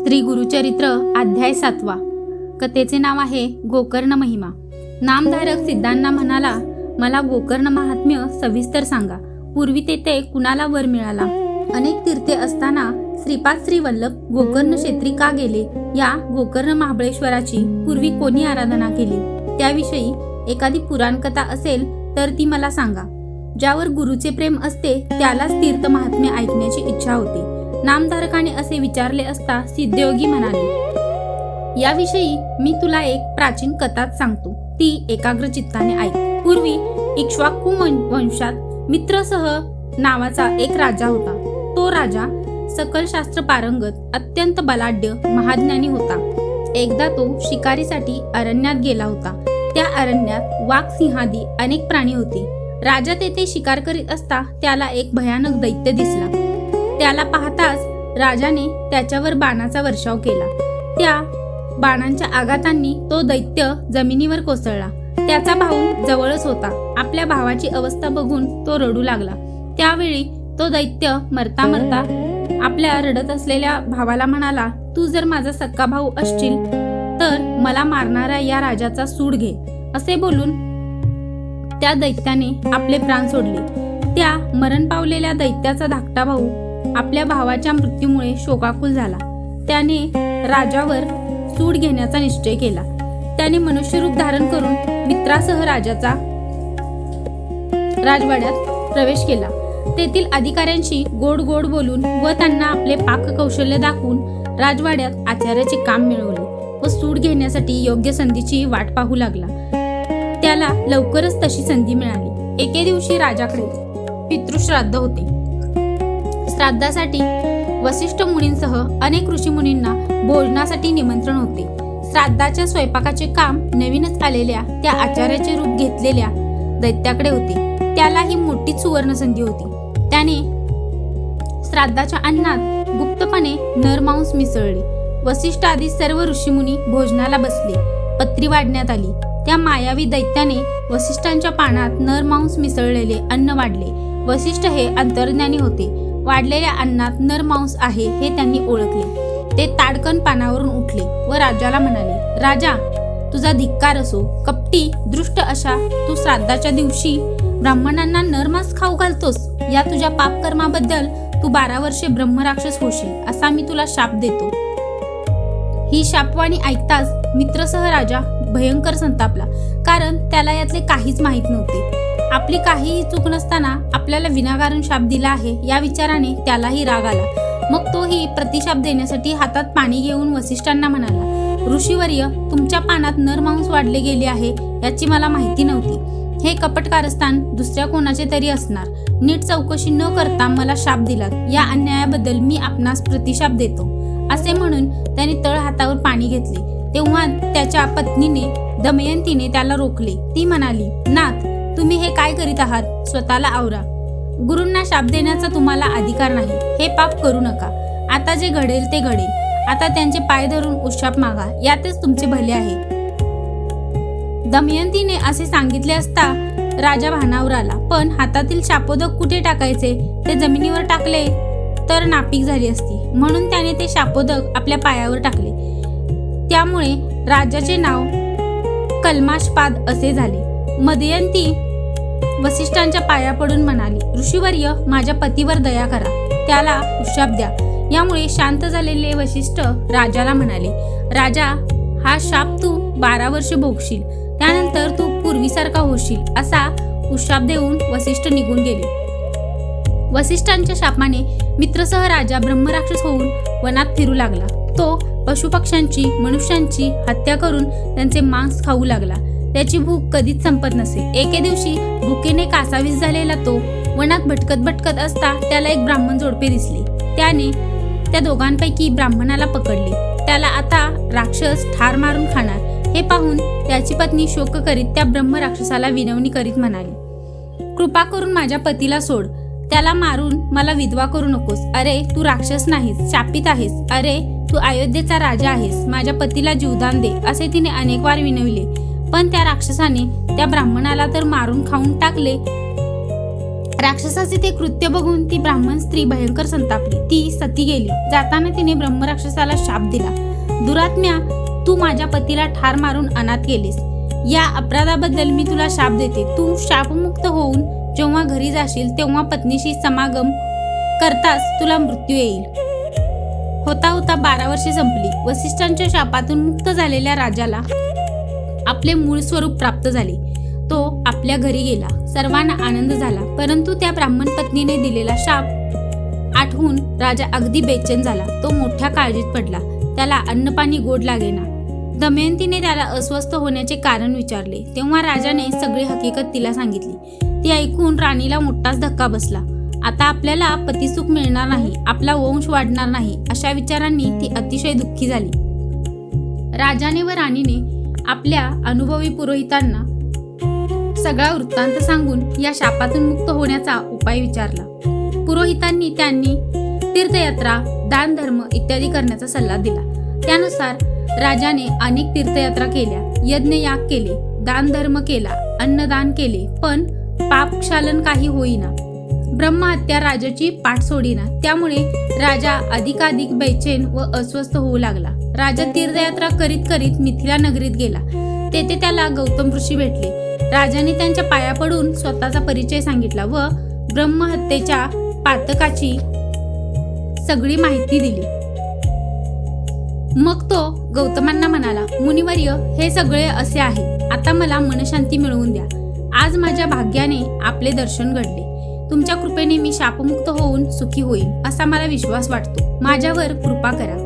श्री गुरुचरित्र अध्याय 7. कथेचे नाव आहे गोकर्ण महिमा. नामधारक सिद्धांना म्हणाला, मला गोकर्ण महात्म्य सविस्तर सांगा. पूर्वी तेथे कुणाला वर मिळाला? अनेक तीर्थे असताना श्रीपाद श्रीवल्लभ गोकर्ण क्षेत्री का गेले? या गोकर्ण महाबळेश्वराची पूर्वी कोणी आराधना केली? त्याविषयी एखादी पुराण कथा असेल तर ती मला सांगा. ज्यावर गुरुचे प्रेम असते त्यालाच तीर्थ महात्म्य ऐकण्याची इच्छा होते. नामधारकाने असे विचारले असता सिद्धयोगी म्हणाले, याविषयी मी तुला एक प्राचीन कथाच सांगतो, ती एकाग्र चित्ताने ऐक. पूर्वी इक्ष्वाकू वंशात मित्रसह नावाचा एक राजा होता. तो राजा सकल शास्त्र पारंगत, अत्यंत बलाढ्य, महाज्ञानी होता. एकदा तो शिकारीसाठी अरण्यात गेला होता. त्या अरण्यात वाघ, सिंहादी अनेक प्राणी होते. राजा तेथे शिकार करीत असता त्याला एक भयानक दैत्य दिसला. त्याला पाहताच राजाने त्याच्यावर बाणाचा वर्षाव केला. त्या बाणांच्या आघातांनी तो दैत्य जमिनीवर कोसळला. त्याचा भाऊ जवळच होता. आपल्या भावाची अवस्था बघून तो रडू लागला. त्यावेळी तो दैत्य मरता मरता आपल्या रडत असलेल्या भावाला म्हणाला, तू जर माझा सक्का भाऊ असशील तर मला मारणाऱ्या या राजाचा सूड घे. असे बोलून त्या दैत्याने आपले प्राण सोडले. त्या मरण पावलेल्या दैत्याचा धाकटा भाऊ आपल्या भावाच्या मृत्यूमुळे शोकाकुल झाला. त्याने राजावर सूड घेण्याचा निश्चय केला. त्याने मनुष्यरूप धारण करून मित्रासह राजाचा राजवाड्यात प्रवेश केला. तेथील अधिकाऱ्यांशी गोड गोड बोलून व त्यांना आपले पाककौशल्य दाखवून राजवाड्यात आचार्याचे काम मिळवले व सूड घेण्यासाठी योग्य संधीची वाट पाहू लागला. त्याला लवकरच तशी संधी मिळाली. एके दिवशी राजाकडे पितृश्राद्ध होते. श्राद्धासाठी वसिष्ठ मुनींसह अनेक ऋषीमुनींना भोजनासाठी निमंत्रण होते. श्राद्धाच्या स्वयंपाकाचे काम नवीनच आलेल्या त्या आचार्याचे रूप घेतलेल्या दैत्याकडे होते. त्याला ही मोठी सुवर्ण संधी होती. त्याने श्राद्धाच्या अन्नात गुप्तपणे नरमांस मिसळले. वसिष्ठ आदी सर्व ऋषीमुनी भोजनाला बसले. पत्री वाढण्यात आली. त्या मायावी दैत्याने वसिष्ठांच्या पानात नरमांस मिसळलेले अन्न वाढले. वसिष्ठ हे अंतर्ज्ञानी होते. वाढलेल्या अन्नात नरमांस आहे हे त्यांनी ओळखले. ते ताडकन पानावरून उठले व राजाला म्हणाले, राजा, तुझा धिक्कार असो. कपटी दृष्ट अशा तू श्राद्धाच्या दिवशी ब्राह्मणांना नरमांस खाऊ घालतोस. या तुझ्या पापकर्माबद्दल तू 12 वर्षे ब्रह्मराक्षस होशील असा मी तुला शाप देतो. ही शापवाणी ऐकताच मित्रसह राजा भयंकर संतापला, कारण त्याला यातले काहीच माहीत नव्हते. आपली काहीही चूक नसताना आपल्याला विनाकारण शाप दिला आहे या विचाराने त्यालाही राग आला. मग तोही प्रतिशाप देण्यासाठी हातात पाणी घेऊन वसिष्ठांना म्हणाला, ऋषीवर्य, तुमच्या पानात नरमांस वाढले गेले आहे याची मला माहिती नव्हती. हे कपट कारस्थान दुसऱ्या कोणाचे तरी असणार. नीट चौकशी न करता मला शाप दिलात. या अन्यायाबद्दल मी आपणास प्रतिशाप देतो. असे म्हणून त्याने तळ हातावर पाणी घेतले. तेव्हा त्याच्या पत्नीने दमयंतीने त्याला रोखले. ती म्हणाली, नाथ, तुम्ही हे काय करीत आहात? स्वतःला आवरा. गुरूंना शाप देण्याचा तुम्हाला अधिकार नाही. हे पाप करू नका. आता जे घडेल ते घडेल. आता त्यांचे पाय धरून उशाप मागा. यातच तुमचे भले आहे. दमयंतीने असे सांगितले असता राजा भानावर आला. पण हातातील शापोदक कुठे टाकायचे ते जमिनीवर टाकले तर नापीक झाली असती. म्हणून त्याने ते शापोदक आपल्या पायावर टाकले. त्यामुळे राजाचे नाव कल्माशपाद असे झाले. मदयंती वसिष्ठांच्या पाया पडून म्हणाली, ऋषीवर्य, माझ्या पतीवर दया करा. त्याला उशाप द्या. यामुळे शांत झालेले वसिष्ठ राजाला म्हणाले, राजा, हा शाप तू 12 वर्षे भोगशील. त्यानंतर तू पूर्वीसारखा होशील. असा उशाप देऊन वसिष्ठ निघून गेले. वसिष्ठांच्या शापाने मित्रसह राजा ब्रह्मराक्षस होऊन वनात फिरू लागला. तो पशुपक्ष्यांची, मनुष्यांची हत्या करून त्यांचे मांस खाऊ लागला. त्याची भूक कधीच संपत नसे. एके दिवशी भुकेने कासावीस झालेला तो वनात भटकत भटकत असता त्याला एक ब्राह्मण जोडपे दिसले. त्याने त्या दोघांपैकी ब्राह्मणाला पकडले. त्याला आता राक्षस ठार मारून खाणार हे पाहून त्याची पत्नी शोक करीत त्या ब्रह्मराक्षसाला विनवणी करीत म्हणाली, कृपा करून माझ्या पतीला सोड. त्याला मारून मला विधवा करू नकोस. अरे, तू राक्षस नाहीस, शापित आहेस. अरे, तू अयोध्येचा राजा आहेस. माझ्या पतीला जीवदान दे. असे तिने अनेक वार विनविले. पण त्या राक्षसाने त्या ब्राह्मणाला तर मारून खाऊन टाकले. राक्षसाचे ते कृत्य बघून ती ब्राह्मण स्त्री भयंकर संतापली. ती सती गेली. जाताना तिने ब्रह्मराक्षसाला शाप दिला. दुरात्म्या, तू माझ्या पतीला ठार मारून अनाथ केलीस. या अपराधाबद्दल मी तुला शाप देते. तू शापमुक्त होऊन जेव्हा घरी जाशील तेव्हा पत्नीशी समागम करताच तुला मृत्यू येईल. होता होता 12 वर्षे संपली. वसिष्ठांच्या शापातून मुक्त झालेल्या राजाला आपले मूळ स्वरूप प्राप्त झाले. तो आपल्या घरी गेला. सर्वांना आनंद झाला. परंतु त्या ब्राह्मण पत्नीने दिलेला शाप आठवून राजा अगदी बेचैन झाला. तो मोठ्या काळजीत पडला. त्याला अन्नपाणी गोड लागेना. दमयंतीने त्याला अस्वस्थ होण्याचे कारण विचारले. तेव्हा राजाने सगळी हकीकत तिला सांगितली. ती ऐकून राणीला मोठाच धक्का बसला. आता आपल्याला पतिसुख मिळणार नाही, आपला वंश वाढणार नाही, अशा विचारांनी ती अतिशय दुःखी झाली. राजाने व राणीने आपल्या अनुभवी पुरोहितांना सगळा वृत्तांत सांगून या शापातून मुक्त होण्याचा उपाय विचारला. पुरोहितांनी त्यांनी तीर्थयात्रा, दानधर्म इत्यादी करण्याचा सल्ला दिला. त्यानुसार राजाने अनेक तीर्थयात्रा केल्या, यज्ञयाग केले, दानधर्म केला, अन्नदान केले, पण पापक्षालन काही होईना. ब्रह्महत्या राजाची पाठ सोडीना. त्यामुळे राजा अधिकाधिक बेचैन व अस्वस्थ होऊ लागला. राजा तीर्थयात्रा करीत करीत मिथिला नगरीत गेला. तेथे त्याला गौतम ऋषी भेटले. राजाने त्यांच्या पाया पडून स्वतःचा परिचय सांगितला व ब्रह्महत्येच्या पातकाची सगळी माहिती दिली. मग तो गौतमांना म्हणाला, मुनिवर्य, हे सगळे असे आहे. आता मला मनशांती मिळवून द्या. आज माझ्या भाग्याने आपले दर्शन घडले. तुमच्या कृपेने मी शापमुक्त होऊन सुखी होईन असा मला विश्वास वाटतो. माझ्यावर कृपा करा.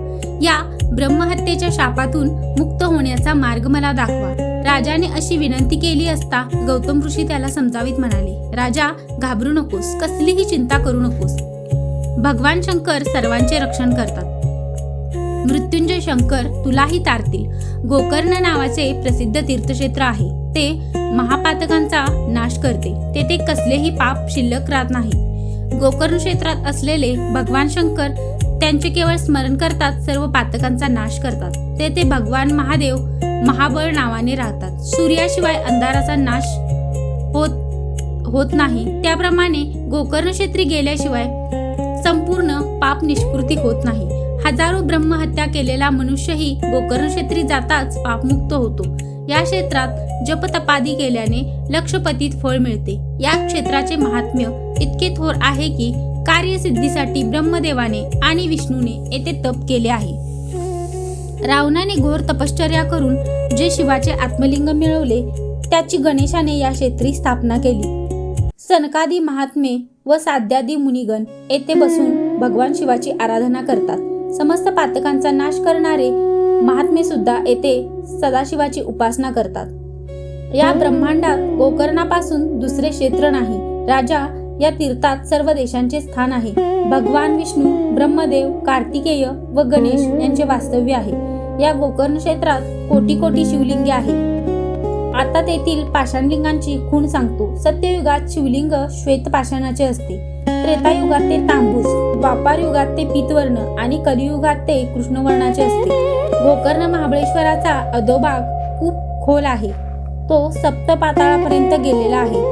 या ब्रह्महत्येच्या शापातून मुक्त होण्याचा मार्ग मला दाखवा. राजाने अशी विनंती केली असता गौतम ऋषी त्याला समजावीत म्हणाले, राजा, घाबरू नकोस, कसलीही चिंता करू नकोस. भगवान शंकर सर्वांचे रक्षण करतात. मृत्युंजय शंकर तुलाही तारतील. गोकर्ण नावाचे प्रसिद्ध तीर्थक्षेत्र आहे. ते महापातकांचा नाश करते. तेथे कसलेही पाप शिल्लक राहत नाही. गोकर्ण क्षेत्रात असलेले भगवान शंकर त्यांचे केवळ स्मरण करतात सर्व पातकांचा नाश करतात. तेथे भगवान महादेव महाबळ नावाने राहतात. सूर्याशिवाय अंधाराचा नाश होत नाही. त्याप्रमाणे गोकर्ण क्षेत्री गेल्याशिवाय संपूर्ण पाप निष्कृती होत नाही. हजारो ब्रह्महत्या केलेला मनुष्यही गोकर्ण क्षेत्री जाताच पापमुक्त होतो. या क्षेत्रात जपतपादी केल्याने लक्षपतीत फळ मिळते. या क्षेत्राचे महात्म्य इतके थोर आहे की कार्यसिद्धीसाठी ब्रह्मदेवाने आणि विष्णूने येथे तप केले आहे. रावणाने घोर तपश्चर्या करून जे शिवाचे आत्मलिंग मिळवले त्याची गणेशाने या क्षेत्री स्थापना केली. सनकादी महात्मे व साध्यादी मुनिगण येथे बसून भगवान शिवाची आराधना करतात. समस्त पातकांचा नाश करणारे महात्मे सुद्धा येथे सदाशिवाची उपासना करतात. या ब्रह्मांडात गोकर्णापासून दुसरे क्षेत्र नाही. राजा, या तीर्थात सर्व देशांचे स्थान आहे. भगवान विष्णू, ब्रह्मदेव, कार्तिकेय व गणेश यांचे वास्तव्य आहे. या गोकर्ण क्षेत्रात कोटी कोटी शिवलिंगे आहेत. आता तेथील पाषाणलिंगांची खूण सांगतो. सत्ययुगात शिवलिंग श्वेत पाषाणाचे असते. त्रेतायुगात ते तांबूस, द्वापार युगात ते पीतवर्ण आणि कलियुगात ते कृष्णवर्णाचे असते. गोकर्ण महाबळेश्वराचा अधोभाग खूप खोल आहे. तो सप्तपाताळापर्यंत गेलेला आहे.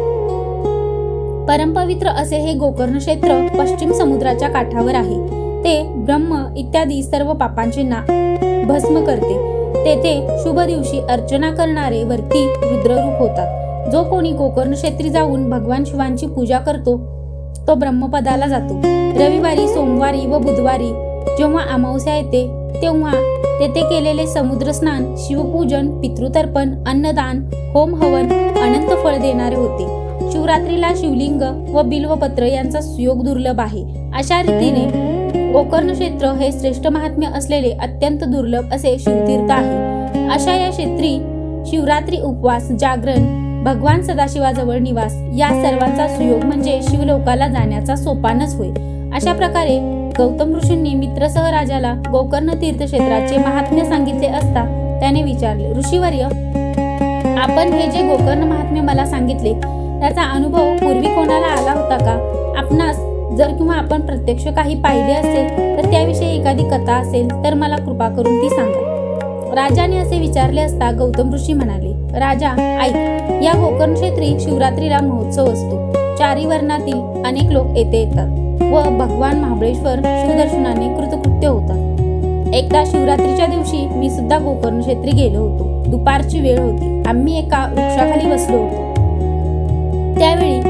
परमपवित्र असे हे गोकर्ण क्षेत्र पश्चिम समुद्राच्या काठावर आहे. ते ब्रह्म इत्यादी सर्व पापांचे भस्म करते. तेथे शुभ दिवशी अर्चना करणारे वरती रुद्ररूप होतात. जो कोणी गोकर्ण क्षेत्री जाऊन भगवान शिवांची पूजा करतो तो ब्रह्मपदाला जातो. रविवारी, सोमवारी व बुधवारी जेव्हा अमावस्या येते तेव्हा तेथे केलेले समुद्र स्नान, शिवपूजन, पितृतर्पण, अन्नदान, होम हवन अनंत फळ देणारे होते. शिवरात्रीला शिवलिंग व बिल्वपत्र यांचा सुयोग दुर्लभ आहे. अशा रीतीने गोकर्ण क्षेत्र हे श्रेष्ठ महात्म्य असलेले अत्यंत दुर्लभ असे शिवतीर्थ आहे. अशा या क्षेत्री शिवरात्री उपवास, जागरण, भगवान सदाशिवाजवळ निवास या सर्वांचा सुयोग म्हणजे शिवलोकाला जाण्याचा सोपानच होय. अशा प्रकारे गौतम ऋषींनी मित्रसह राजाला गोकर्ण तीर्थक्षेत्राचे महात्म्य सांगितले असता त्याने विचारले, ऋषीवर्य, आपण हे जे गोकर्ण महात्म्य मला सांगितले त्याचा अनुभव पूर्वी कोणाला आला होता का? आपणास जर किंवा आपण प्रत्यक्ष काही पाहिले असेल तर त्याविषयी एखादी कथा असेल तर मला कृपा करून ती सांगा. राजाने असे विचारले असता गौतम ऋषी म्हणाले, राजा ऐक, या गोकर्ण क्षेत्री शिवरात्रीला महोत्सव असतो. चारी वर्णातील अनेक लोक येथे येतात व भगवान महाबळेश्वर शिवदर्शनाने कृतकृत्य होतात. एकदा शिवरात्रीच्या दिवशी मी सुद्धा गोकर्ण क्षेत्री गेलो होतो. दुपारची वेळ होती. आम्ही एका वृक्षाखाली बसलो होतो. त्यावेळी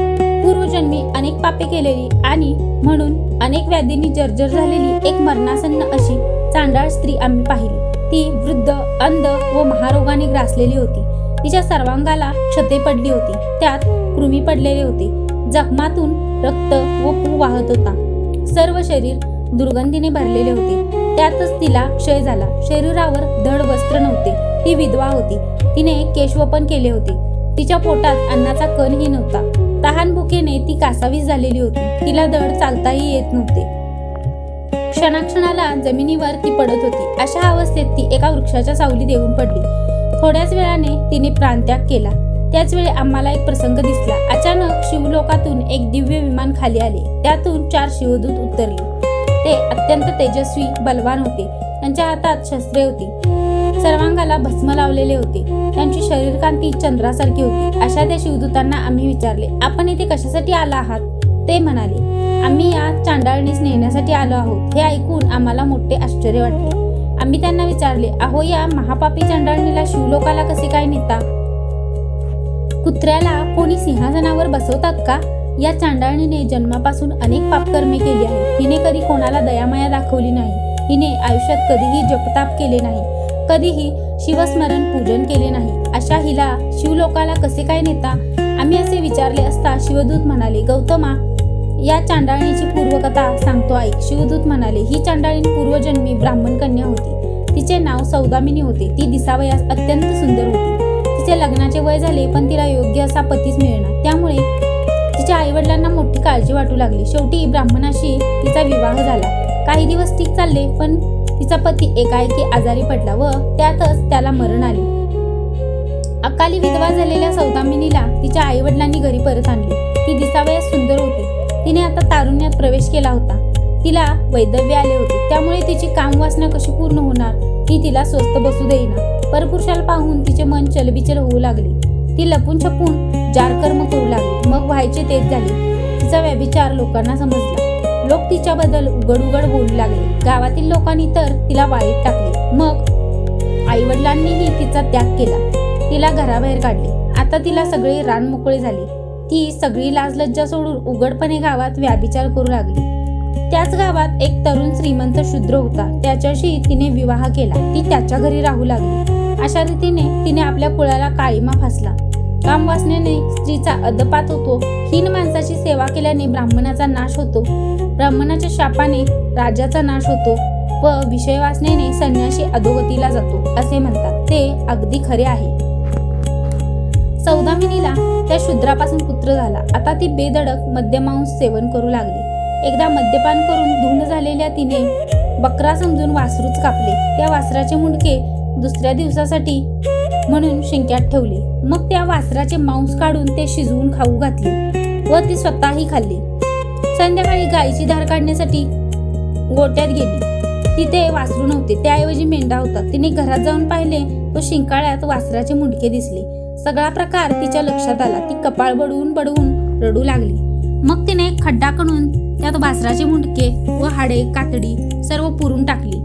पूर्वजन्मी अनेक पापे केलेली आणि म्हणून अनेक व्याधींनी जर्जर झालेली एक मरणासन्न अशी चांडाळ स्त्री आम्ही पाहिली. ती वृद्ध, अंध व महारोगाने ग्रासलेली होती. तिच्या सर्वांगाला क्षते पडली होती. त्यात कृमी पडलेले होते. जखमातून रक्त व पू वाहत होता. सर्व शरीर दुर्गंधीने भरलेले होते. त्यातच तिला क्षय झाला. शरीरावर धड वस्त्र नव्हते. ती विधवा होती. तिने केशवपन केले होते. तिच्या पोटात अन्नाचा कणही नव्हता. तहान भुकेने ती कासावीस झालेली होती. तिला धड चालताही येत नव्हते. क्षणाक्षणाला जमिनीवर ती पडत होती. अशा अवस्थेत ती एका वृक्षाच्या सावलीत येऊन पडली. थोड्याच वेळाने तिने प्राणत्याग केला. त्याच वेळी आम्हाला एक प्रसंग दिसला. अचानक शिवलोकातून एक दिव्य विमान खाली आले. त्यातून 4 शिवदूत उतरले. ते अत्यंत तेजस्वी, बलवान होते. त्यांच्या हातात शस्त्रे होती. सर्वांगाला भस्म लावलेले होते. त्यांची शरीरकांती चंद्रासारखी होती. अशा त्या शिवदूतांना आम्ही विचारले, आपण इथे कशासाठी आला आहात? ते म्हणाले, आम्ही या चांडाळणीस नेण्यासाठी आलो आहोत. हे ऐकून आम्हाला मोठे आश्चर्य वाटले. आम्ही त्यांना विचारले, अहो, या महापापी चांडाळणीला शिवलोकाला कसे काय नेता? कुत्र्याला कोणी सिंहासनावर बसवतात का? या चांडाळणीने जन्मापासून अनेक पापकर्मे केली आहेत. हिने कधी कोणाला दयामाया दाखवली नाही. हिने आयुष्यात कधीही जपताप केले नाही. कधीही शिवस्मरण पूजन केले नाही. अशा हिला शिवलोकाला कसे काय नेता? आम्ही असे विचारले असता शिवदूत म्हणाले, गौतमा, या चांडाळणीची पूर्वकथा सांगतो ऐक. शिवदूत म्हणाले, ही चांडाळी पूर्वजन्मी ब्राह्मण कन्या होती. तिचे नाव सौदामिनी होते. ती दिसावयास अत्यंत सुंदर होती. तिचे लग्नाचे वय झाले, पण तिला योग्य असा पतीच मिळेना. त्यामुळे तिच्या आईवडिलांना मोठी काळजी वाटू लागली. शेवटी ब्राह्मणाशी तिचा विवाह झाला. काही दिवस ठीक चालले, पण तिचा पती एकाएकी आजारी पडला व त्यातच त्याला मरण आले. अकाली विधवा झालेल्या सौदामिनीला तिच्या आईवडिलांनी घरी परत आणले. ती दिसावयास सुंदर होती. तिने आता तारुण्यात प्रवेश केला होता. तिला वैधव्य आले होते. त्यामुळे तिची कामवासना कशी पूर्ण होणार? ती तिला स्वस्थ बसू देईना. परपुरुषाला पाहून तिचे मन चलबिचल होऊ लागले. ती लपून छपून जारकर्म करू लागली. मग व्हायचे तेच झाले. तिचा व्यभिचार लोकांना समजला. लोक तिच्याबद्दल उघड उघड बोलू लागले. गावातील लोकांनी तर तिला वाळीत टाकले. मग आईवडिलांनीही तिचा त्याग केला. तिला घराबाहेर काढले. आता तिला सगळे रान मोकळे झाले. ती सगळी लाजलज्जा सोडून उघडपणे गावात व्यभिचार करू लागली. त्याच गावात एक तरुण श्रीमंत शूद्र होता. त्याच्याशी तिने विवाह केला. ती त्याच्या घरी राहू लागली. अशा रीतीने तिने आपल्या कुळाला काळीमा फासला. कामवासनेने स्त्रीचा अदपात होतो. हीन माणसाची सेवा केल्याने ब्राह्मणाचा नाश होतो. ब्राह्मणाच्या शापाने राजाचा नाश होतो व विषयवासनेने संन्यासी अधोगतीला जातो असे म्हणतात. ते अगदी खरे आहे. सौदामिनीला त्या शूद्रापासून पुत्र झाला. आता ती बेधडक मद्यमांस सेवन करू लागली. एकदा मद्यपान करून धून झालेल्या तिने बकरा समजून वासरूच कापले. त्या वासराचे मुंडके दुसऱ्या दिवसासाठी म्हणून शिंक्यात ठेवले. मग त्या वासराचे मांस काढून ते शिजवून खाऊ घातले व ती स्वतःही खाल्ली. संध्याकाळी गायीची धार काढण्यासाठी गोट्यात गेली. तिथे वासरू नव्हते. त्याऐवजी मेंढा होता. तिने घरात जाऊन पाहिले तो शिंकाळ्यात वासराचे मुंडके दिसले. सगळा प्रकार तिच्या लक्षात आला. ती कपाळ बडवून बडवून रडू लागली. मग तिने खड्डा करून त्यात वासराचे मुंडके व हाडे, कातडी सर्व पुरून टाकली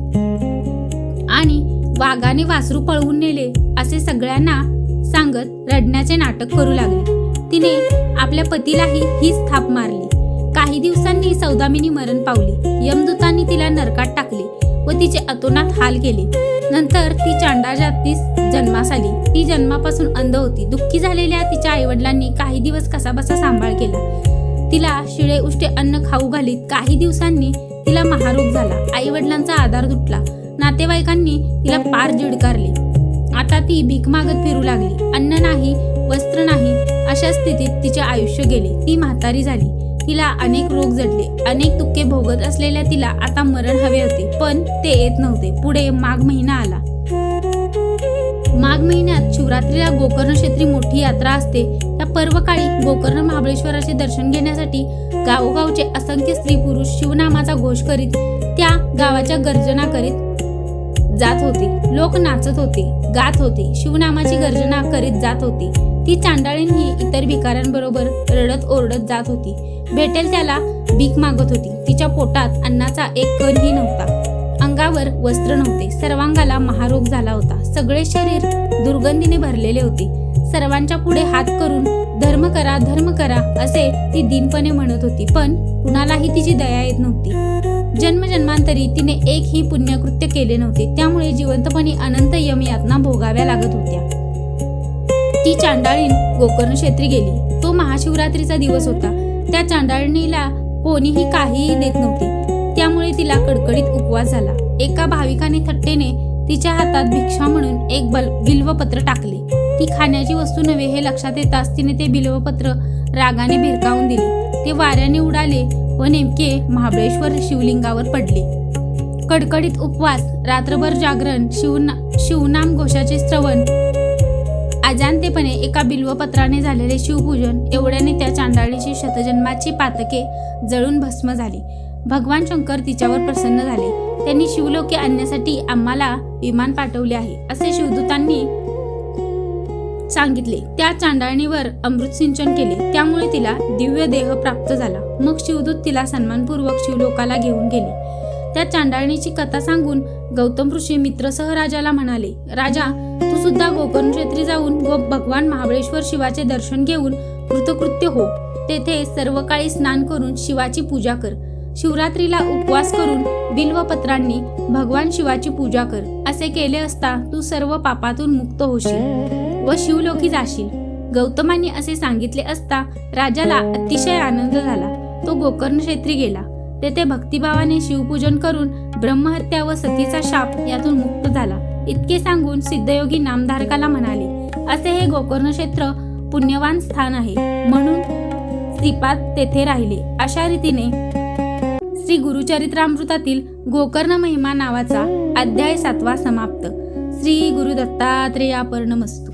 आणि वाघाने वासरू पळवून नेले असे सगळ्यांना सांगत रडण्याचे नाटक करू लागली. तिने आपल्या पतीलाही हीच थाप मारली. काही दिवसांनी सौदामिनी मरण पावली. यमदूतांनी तिला नरकात टाकले व तिचे अतोनात हाल केले. नंतर ती चांडाळ जातीस जन्मास आली. ती जन्मापासून अंध होती. दुःखी झालेल्या तिच्या आईवडिलांनी काही दिवस कसाबसा सांभाळ केला. तिला शिळे उष्टे अन्न खाऊ घालीत. काही दिवसांनी तिला महारोग झाला. आईवडिलांचा आधार तुटला. नातेवाईकांनी तिला पार झिडकारले. आता ती भीक मागत फिरू लागली. अन्न नाही, वस्त्र नाही, अशा स्थितीत तिचे आयुष्य गेले. ती म्हातारी झाली. तिला अनेक रोग जडले. अनेक दुःखे भोगत असलेल्या तिला आता मरण हवे होते, पण ते येत नव्हते. पुढे माघ महिना आला. माघ महिन्यात शिवरात्रीला गोकर्ण क्षेत्री मोठी यात्रा असते. त्या पर्वकाळी गोकर्ण महाबळेश्वराचे दर्शन घेण्यासाठी गावोगावचे असंख्य स्त्री पुरुष शिवनामाचा घोष करीत त्या गावाच्या गर्जना करीत जात होते. लोक नाचत होते, गात होते, शिवनामाची गर्जना करीत जात होते. ती चांडाळीण ही इतर भिकाऱ्यांबरोबर रडत ओरडत जात होती. भेटेल त्याला भीक मागत होती. तिच्या पोटात अन्नाचा एक कणही नव्हता. अंगावर वस्त्र नव्हते. सर्वांगाला महारोग झाला होता. सगळे शरीर दुर्गंधीने भरलेले होते. सर्वांच्या पुढे हात करून धर्म करा, धर्म करा असे ती दीनपणे म्हणत होती. पण कुणालाही तिची दया येत नव्हती. जन्मजन्मांतरी तिने एकही पुण्यकृत्य केले नव्हते. त्यामुळे जिवंतपणी अनंत यमयातना भोगाव्या लागत होत्या. ती चांडाळीण गोकर्ण क्षेत्री गेली. तो महाशिवरात्रीचा दिवस होता. त्या चांडाळणीला कोणीही काहीही देत नव्हते. त्यामुळे तिला कडकडीत उपवास झाला. एका भाविकाने थट्टेने तिच्या हातात भिक्षा म्हणून एक बिल्वपत्र टाकले. ती खाण्याची वस्तू नव्हे हे लक्षात येताच तिने ते बिल्वपत्र रागाने भिरकावून दिले. ते वाऱ्याने उडाले व नेमके महाबळेश्वर शिवलिंगावर पडले. कडकडीत उपवास, रात्रभर जागरण, शिवनाम घोषाचे श्रवण, अजाणतेपणे एका बिल्वपत्राने झालेले शिवपूजन एवढ्याने त्या चांडाळीची शतजन्माची पातके जळून भस्म झाली. भगवान शंकर तिच्यावर प्रसन्न झाले. त्यांनी शिवलोकी आणण्यासाठी आम्हाला विमान पाठवले आहे असे शिवदूतांनी सांगितले. त्या चांडाळणीवर अमृत सिंचन केले. त्यामुळे तिला दिव्य देह प्राप्त झाला. मग शिवदूत तिला सन्मानपूर्वक शिवलोकाला घेऊन गेले. त्या चांडाळणीची कथा सांगून गौतम ऋषी मित्रसह राजाला म्हणाले, राजा, तू सुद्धा गोकर्ण क्षेत्री जाऊन व भगवान महाबळेश्वर शिवाचे दर्शन घेऊन कृतकृत्य हो. तेथे सर्व काळी स्नान करून शिवाची पूजा कर. शिवरात्रीला उपवास करून बिल्वपत्रांनी भगवान शिवाची पूजा कर. असे केले असता तू सर्व पापातून मुक्त होशील व शिवलोकी जाशील. गौतमांनी असे सांगितले असता राजाला अतिशय आनंद झाला. तो गोकर्ण क्षेत्री गेला. तेथे भक्तिभावाने शिवपूजन करून ब्रह्महत्या व सतीचा शाप यातून मुक्त झाला. इतके सांगून सिद्धयोगी नामधारकाला म्हणाले, असे हे गोकर्ण क्षेत्र पुण्यवान स्थान आहे, म्हणून श्रीपाद तेथे राहिले. अशा रीतीने श्री गुरुचरित्रामृतातील गोकर्ण महिमा नावाचा अध्याय 7वा समाप्त. श्री गुरु दत्तात्रेयार्पणमस्तु.